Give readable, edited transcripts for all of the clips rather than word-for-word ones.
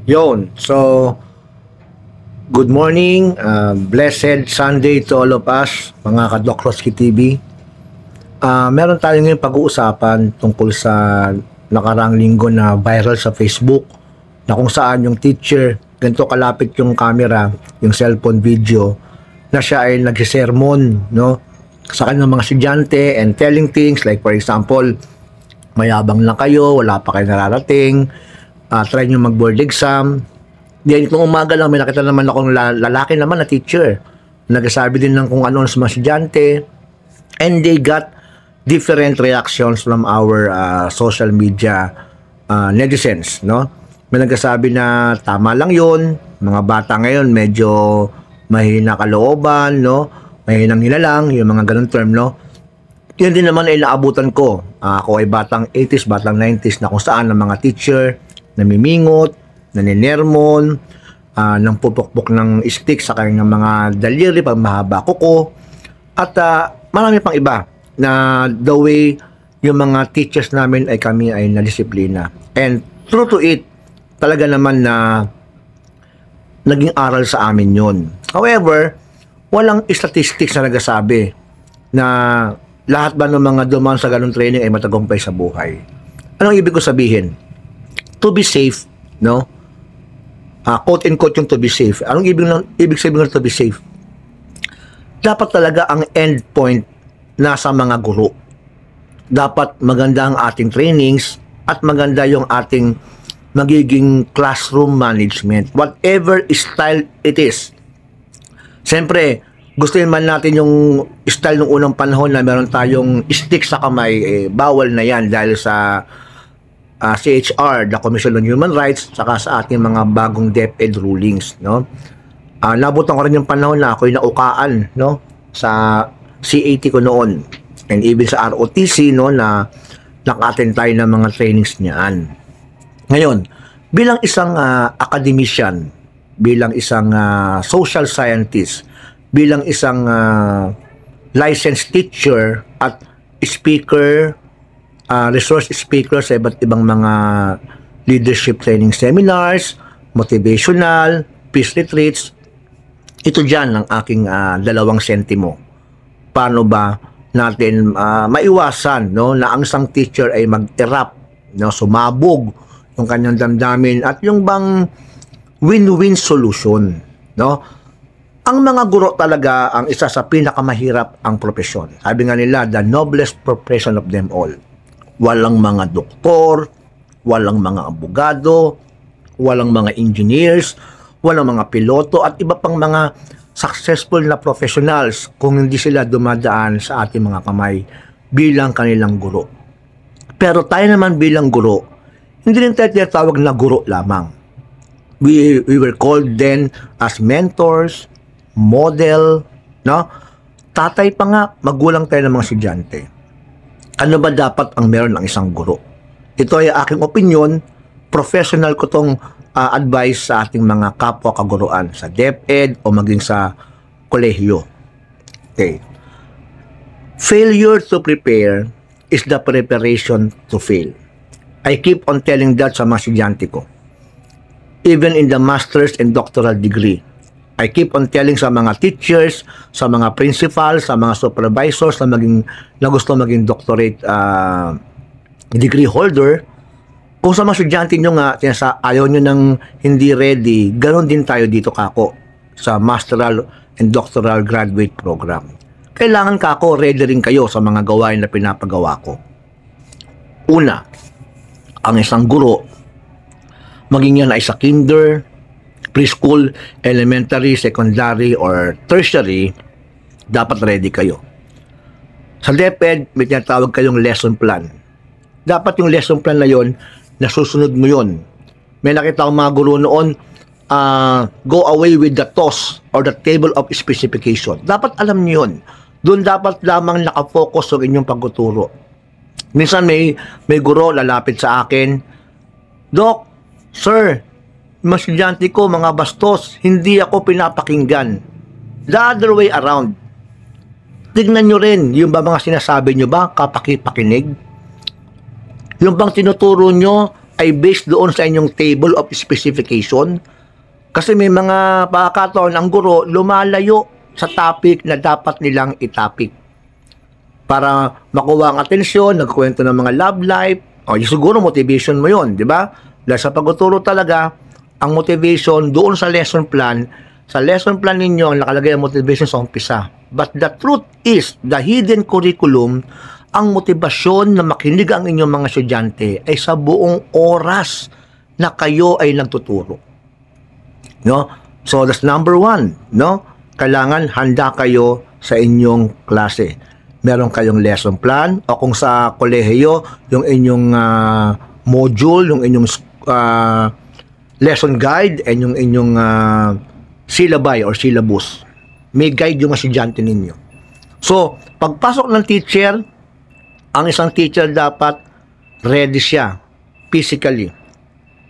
Yon. So, good morning. Blessed Sunday to all of us, mga ka-Doc Roski TV. Meron tayo ngayon pag-uusapan tungkol sa nakaraang linggo na viral sa Facebook na kung saan yung teacher, ganito kalapit yung camera, yung cellphone video, na siya ay nagsisermon, no? Sa kanyang mga estudyante and telling things like, for example, mayabang lang kayo, wala pa kayo nararating, try nyo mag-board exam. Then itong umaga lang, may nakita naman akong lalaki naman na teacher. Nagsasabi din ng kung ano sa mga estudyante. And they got different reactions from our social media netizens, no? May nagsasabi na tama lang yun. Mga bata ngayon medyo mahina kalooban, no? Mahinang nilalang, yung mga ganun term, no? Yun din naman ay naabutan ko. Ako ay batang 80s, batang 90s na kung saan ang mga teacher namimingot, naninermon, nang pupukpok ng stick sa kanyang mga daliri pag mahaba kuko, at marami pang iba na the way yung mga teachers namin ay kami ay nadisiplina. And true to it, talaga naman na naging aral sa amin yun. However, walang statistics na nagsasabi na lahat ba ng mga dumaan sa ganung training ay matagumpay sa buhay. Anong ibig ko sabihin? To be safe, no? Quote and quote yung to be safe. Anong ibig sabihin ng to be safe? Dapat talaga ang end point nasa mga guro. Dapat maganda ang ating trainings at maganda yung ating magiging classroom management. Whatever style it is. Siyempre, gusto man natin yung style ng unang panahon na meron tayong stick sa kamay, bawal na yan dahil sa CHR, the Commission on Human Rights, saka sa ating mga bagong DepEd rulings, no? Nabutan ko rin yung panahon na ako'y naukaan, no? Sa CAT ko noon, and even sa ROTC, no, na naka-attend tayo ng mga trainings niyan. Ngayon, bilang isang academician, bilang isang social scientist, bilang isang licensed teacher at speaker, resource speaker sa iba't ibang mga leadership training seminars, motivational, peace retreats, ito dyan ang aking dalawang sentimo. Paano ba natin maiwasan, no, na ang isang teacher ay mag-erupt, no, sumabog yung kanyang damdamin at yung bang win-win solution, no? Ang mga guro talaga ang isa sa pinakamahirap ang propesyon. Sabi nga nila, the noblest profession of them all. Walang mga doktor, walang mga abogado, walang mga engineers, walang mga piloto at iba pang mga successful na professionals kung hindi sila dumadaan sa ating mga kamay bilang kanilang guro. Pero tayo naman bilang guro, hindi rin tayo tinatawag na guro lamang. We were called then as mentors, model, no? Tatay pa nga, magulang tayo ng mga estudyante. Ano ba dapat ang meron ng isang guro? Ito ay aking opinion, professional ko tong advice sa ating mga kapwa kaguruan sa DepEd o maging sa kolehiyo. Okay. Failure to prepare is the preparation to fail. I keep on telling that sa mga estudyante ko. Even in the master's and doctoral degree, I keep on telling sa mga teachers, sa mga principals, sa mga supervisors na gusto maging doctorate degree holder, kung sa mga estudyante nyo nga, ayaw nyo nang hindi ready, ganoon din tayo dito kako sa masteral and doctoral graduate program. Kailangan kako, ready rin kayo sa mga gawain na pinapagawa ko. Una, ang isang guro, maging yan ay sa kinder, preschool, elementary, secondary, or tertiary, dapat ready kayo. Sa DepEd, may tinatawag kayong lesson plan. Dapat yung lesson plan na yon, nasusunod mo yon. May nakita akong mga guro noon, go away with the TOS or the table of specification. Dapat alam niyo yun. Doon dapat lamang nakafocus ang inyong pagtuturo. Minsan may guro lalapit sa akin, Doc, Sir, mga estudyante ko, mga bastos, hindi ako pinapakinggan. The other way around. Tignan nyo rin, yung ba mga sinasabi nyo ba, kapakipakinig? Yung bang tinuturo nyo, ay based doon sa inyong table of specification. Kasi may mga pagkakataon ang guro lumalayo sa topic na dapat nilang itapik. Para makuha ang atensyon, nagkwento ng mga love life, o siguro motivation mo yon, di ba? Dahil sa pagtuturo talaga, ang motivation doon sa lesson plan ninyo, ang nakalagay ang motivation sa umpisa. But the truth is, the hidden curriculum, ang motibasyon na makinig ang inyong mga estudyante ay sa buong oras na kayo ay nagtuturo. No? So, that's number one. No? Kailangan handa kayo sa inyong klase. Meron kayong lesson plan, o kung sa kolehiyo, yung inyong module, yung inyong lesson guide, and yung inyong syllabi or syllabus. May guide yung estudyante ninyo. So, pagpasok ng teacher, ang isang teacher dapat ready siya physically.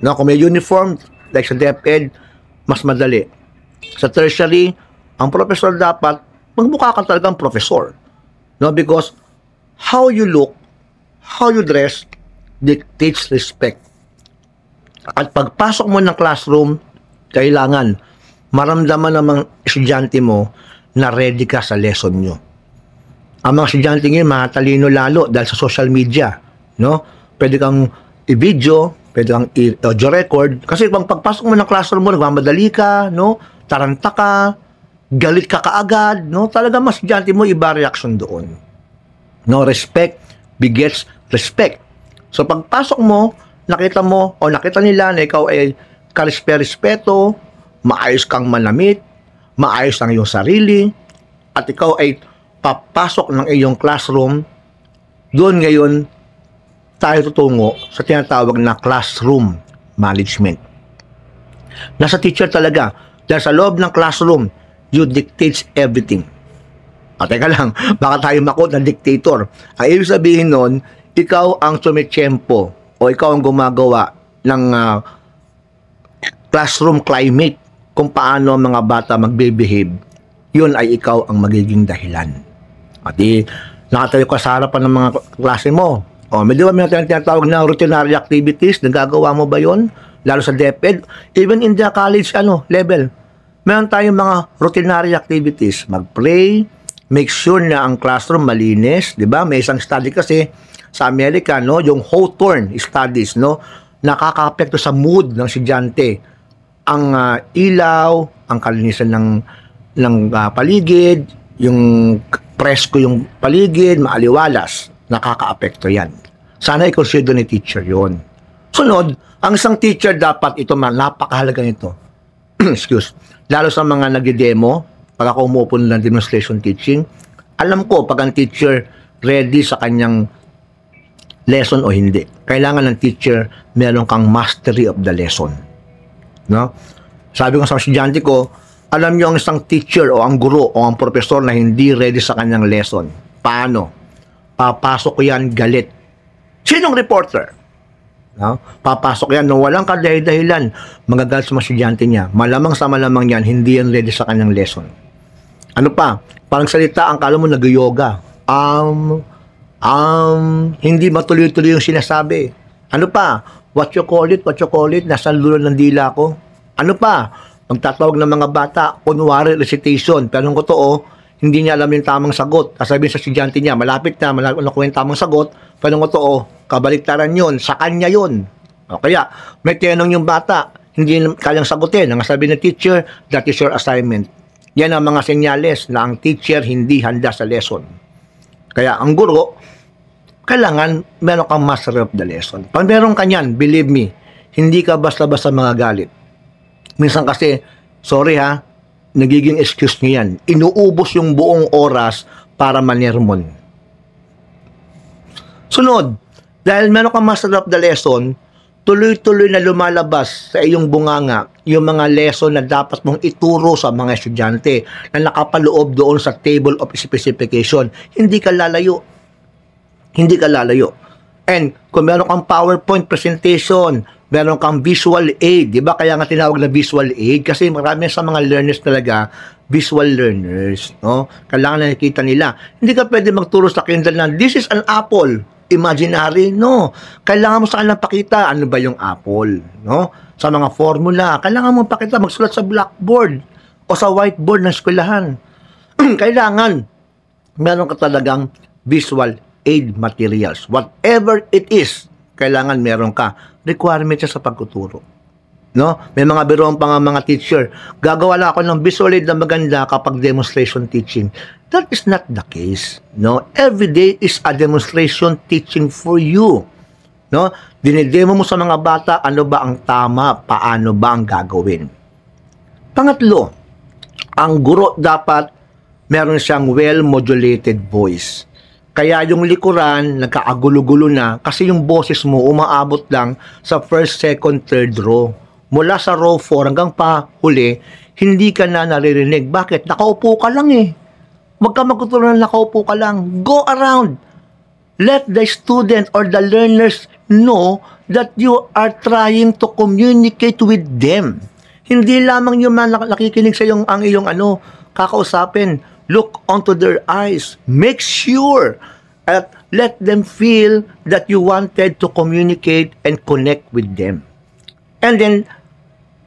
No, kung may uniform, like sa DepEd, mas madali. Sa tertiary, ang professor dapat, magmukha ka talagang professor. No, because how you look, how you dress, dictates respect. At pagpasok mo ng classroom, kailangan maramdaman ng mga estudyante mo na ready ka sa lesson nyo. Ang mga estudyante ngayon, matalino lalo dahil sa social media. No? Pwede kang i-video, pwede kang i-audio record. Kasi pag pagpasok mo ng classroom mo, nagmamadali ka, no? Taranta ka, galit ka kaagad. No? Talaga mas estudyante mo, iba reaction doon. No? Respect begets respect. So pagpasok mo, nakita mo o nakita nila na ikaw ay karespeto, maayos kang manamit, maayos ang iyong sarili, at ikaw ay papasok ng iyong classroom, doon ngayon tayo tutungo sa tinatawag na classroom management. Nasa teacher talaga, dahil sa loob ng classroom, you dictates everything. At teka lang, baka tayo makot na dictator. Ang ibig sabihin nun, ikaw ang tumitsyempo o ikaw ang gumagawa ng classroom climate kung paano ang mga bata magbe-behave, yun ay ikaw ang magiging dahilan. At nakatayo ka sa harapan ng mga klase mo. O, may di ba may tinatawag na routinary activities, nagagawa mo ba yun? Lalo sa DepEd, even in the college level, meron tayong mga routinary activities. Mag-pray, make sure na ang classroom malinis, di ba? May isang study kasi sa Amerika, no, yung Hawthorne studies, no, nakaka-apekto sa mood ng estudyante. Ang ilaw, ang kalinisan ng paligid, yung presko yung paligid, maaliwalas, nakaka-apekto yan. Sana i-consider ni teacher yon. Sunod, ang isang teacher dapat, ito napakahalaga nito. Excuse. Lalo sa mga nag-demo, pag ako umupo ng demonstration teaching, alam ko pag ang teacher ready sa kanyang lesson o hindi. Kailangan ng teacher, meron kang mastery of the lesson. No? Sabi ko sa estudyante ko, alam niyo ang isang teacher o ang guro o ang professor na hindi ready sa kanyang lesson. Paano? Papasok ko yan galit. Sinong reporter? No? Papasok yan nung walang kadahilan, magagalit sa mga estudyante niya. Malamang sa malamang yan, hindi yan ready sa kanyang lesson. Ano pa? Parang salita, ang kala mo nag-yoga. Hindi matuloy-tuloy yung sinasabi. Ano pa? What you call it, nasa lulo ng dila ko. Ano pa? Magtatawag ng mga bata, kunwari recitation, pero kung totoo, hindi niya alam yung tamang sagot. Sasabihin sa estudyante niya, malapit na nakuha yung tamang sagot, pero kung totoo, kabaliktaran yun, sa kanya yun. O kaya, may tinanong yung bata, hindi kayang sagutin. Ang sabi ng teacher, that is your assignment. Yan ang mga senyales na ang teacher hindi handa sa lesson. Kaya ang guro, kailangan meron kang master of the lesson. Pag meron ka yan, believe me, hindi ka basta-basta mga galit. Minsan kasi, sorry ha, nagiging excuse niyo yan. Inuubos yung buong oras para manermon. Sunod, dahil meron kang master of the lesson, tuloy-tuloy na lumalabas sa iyong bunganga yung mga lesson na dapat mong ituro sa mga estudyante na nakapaloob doon sa table of specification. Hindi ka lalayo. Hindi ka lalayo. And kung meron kang PowerPoint presentation, meron kang visual aid, di ba? Kaya nga tinawag na visual aid kasi marami sa mga learners talaga, visual learners, no? Kailangan nakikita nila. Hindi ka pwede magturo sa Kindle na, this is an apple. imaginary, no. Kailangan mo sa kanilang pakita, ano ba yung apple, no? Sa mga formula, kailangan mo pakita, magsulat sa blackboard o sa whiteboard ng eskwelahan. Kailangan, meron ka talagang visual aid materials. Whatever it is, kailangan meron ka. Requirement siya sa pagtuturo. No? May mga biroon pa nga mga teacher, gagawa lang ako ng visual aid na maganda kapag demonstration teaching. That is not the case. No? Every day is a demonstration teaching for you. No? Dinidemo mo sa mga bata, ano ba ang tama, paano ba ang gagawin. Pangatlo, ang guro dapat meron siyang well-modulated voice. Kaya yung likuran, nagkaagulo-gulo na kasi yung boses mo umaabot lang sa first, second, third row. Mula sa row 4 hanggang pa huli, hindi ka na naririnig. Bakit? Nakaupo ka lang eh. Huwag ka magtuturo na nakaupo ka lang. Go around. Let the student or the learners know that you are trying to communicate with them. Hindi lamang yung nakikinig sa ang iyong kakausapin. Look onto their eyes. Make sure at let them feel that you wanted to communicate and connect with them. And then,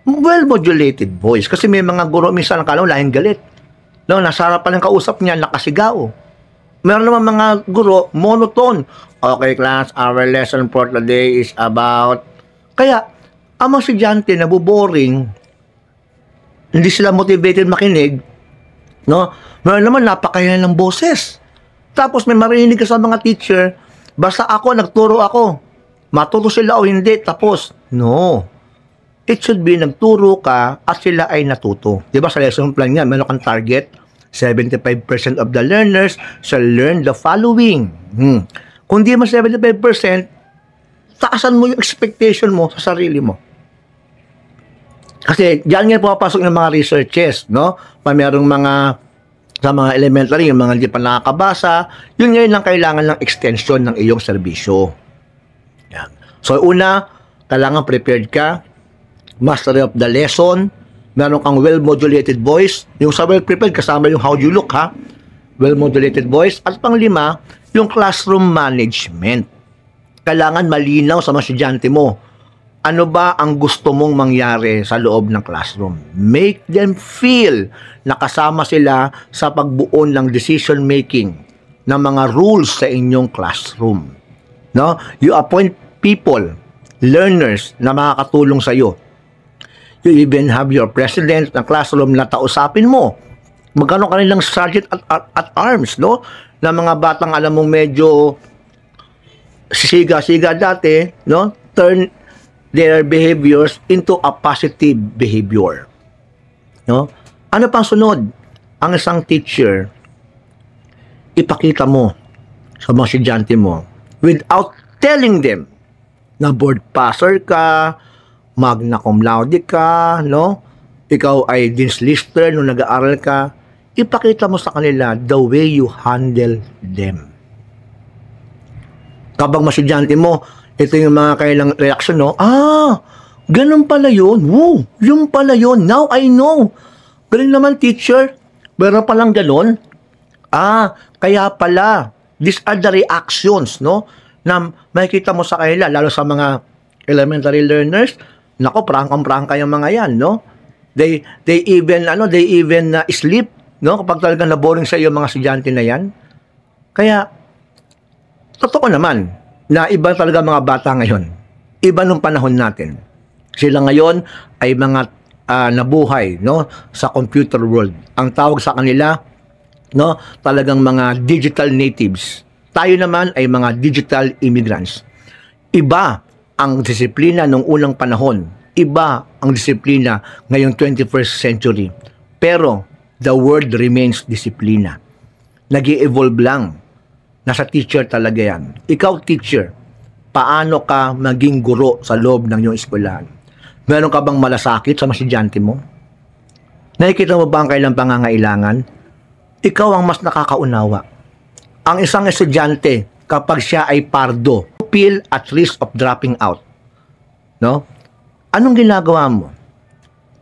well-modulated voice. Kasi may mga guro, minsan akala mo lahing galit. No, nasa harapan ng kausap niya, nakasigaw. Meron naman mga guro, monotone. Okay, class, our lesson for today is about... Kaya, ang mga estudyante nabuboring, hindi sila motivated makinig, no? Meron naman napakayahan ng boses. Tapos may marinig ka sa mga teacher, basta ako, nagturo ako. Matuto sila o hindi, tapos. No. It should be nagturo ka at sila ay natuto. Diba sa lesson plan niya, meron kang target, 75% of the learners shall learn the following. Kung di mo 75%, taasan mo yung expectation mo sa sarili mo. Kasi diyan nga pumapasok ng mga researches, no? Pa merong mga sa mga elementary, yung mga hindi pa nakakabasa, yun ngayon lang kailangan ng extension ng iyong serbisyo. Yan. So una, kailangan prepared ka, mastery of the lesson, meron kang well-modulated voice, yung sa well-prepared kasama yung how you look, ha? Well-modulated voice. At pang-5, yung classroom management. Kailangan malinaw sa mga estudyante mo. Ano ba ang gusto mong mangyari sa loob ng classroom? Make them feel na kasama sila sa pagbuo ng decision making ng mga rules sa inyong classroom. No? You appoint people, learners na makakatulong sa iyo. You even have your president ng classroom na tausapin mo. Magkano ka nilang sergeant at arms, no? Na mga batang alam mong medyo siga-siga dati, no? Turn their behaviors into a positive behavior. No? Ano pang sunod? Ang isang teacher, ipakita mo sa mga estudyante mo without telling them na board passer ka, magna cum laude ka, no? Ikaw ay dean's lister nung nag-aaral ka, ipakita mo sa kanila the way you handle them. Kapag mga estudyante mo, ito yung mga kailang reaction, no? Ganun pala yun. Woo, yung pala yun. Now I know. Galing naman, teacher. Meron palang ganun. Kaya pala. These are the reactions, no? Na makikita mo sa kanila, lalo sa mga elementary learners. Nako, prangkang-prangka yung mga yan, no? They even sleep, no? Kapag talagang naboring sa iyo mga estudyante na yan. Kaya, totoo naman, na iba talaga mga bata ngayon. Iba nung panahon natin. Sila ngayon ay mga nabuhay, no, sa computer world. Ang tawag sa kanila, no, talagang mga digital natives. Tayo naman ay mga digital immigrants. Iba ang disiplina nung unang panahon. Iba ang disiplina ngayong 21st century. Pero the word remains disiplina. Nag-i-evolve lang. Nasa teacher talaga yan. Ikaw, teacher, paano ka maging guro sa loob ng iyong eskwelahan? Meron ka bang malasakit sa mga estudyante mo? Nakikita mo ba ang kailang pangangailangan? Ikaw ang mas nakakaunawa. Ang isang estudyante, kapag siya ay pardo, feel at risk of dropping out. No? Anong ginagawa mo?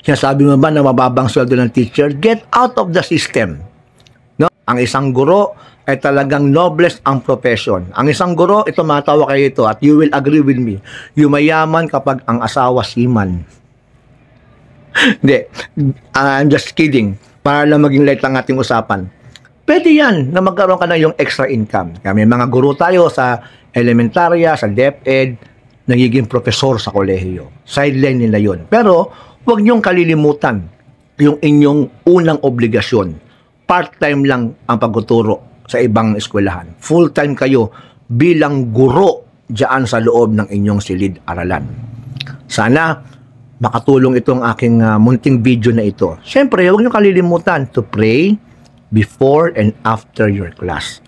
Sinasabi mo ba na mababang sweldo ng teacher? Get out of the system. No? Ang isang guro, ay talagang noblest ang profession. Ang isang guro, ito matawa kayo ito at you will agree with me, yumayaman kapag ang asawa seaman. Hindi, I'm just kidding. Para lang maging light ang ating usapan. Pwede yan na magkaroon ka na yung extra income. Kaya may mga guro tayo sa elementarya, sa DepEd, nagiging profesor sa kolehiyo. Sideline nila yun. Pero, huwag niyong kalilimutan yung inyong unang obligasyon. Part-time lang ang pagtuturo sa ibang eskwelahan. Full-time kayo bilang guro diyan sa loob ng inyong silid-aralan. Sana makatulong itong aking munting video na ito. Siyempre, huwag niyo kalilimutan to pray before and after your class.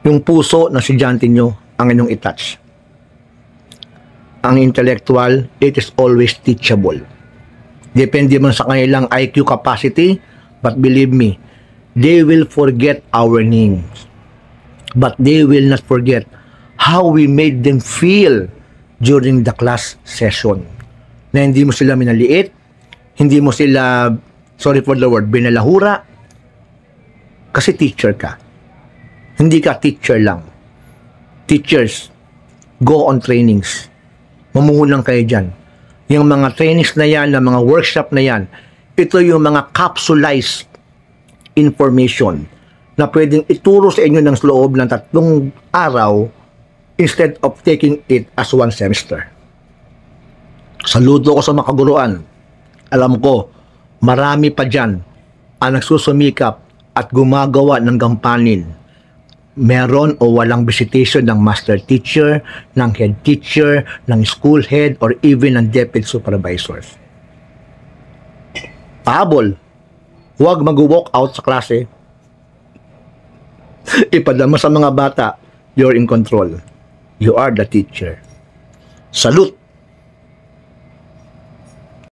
Yung puso ng estudyante nyo ang inyong i-touch. Ang intellectual, it is always teachable. Depende man sa kanilang IQ capacity, but believe me, they will forget our names. But they will not forget how we made them feel during the class session. Na hindi mo sila minaliit, hindi mo sila, sorry for the word, binalahura, kasi teacher ka. Hindi ka teacher lang. Teachers, go on trainings. Mamuhulang kayo dyan. Yung mga trainings na yan, yung mga workshop na yan, ito yung mga capsulized information na pwedeng ituro sa inyo ng loob ng 3 araw instead of taking it as 1 semester. Saludo ko sa mga kaguruan. Alam ko, marami pa dyan ang nagsusumikap at gumagawa ng gampanin. Meron o walang visitation ng master teacher, ng head teacher, ng school head, or even ng DepEd supervisors. Pahabol, huwag mag-walk out sa klase. Ipadama sa mga bata, you're in control. You are the teacher. Salute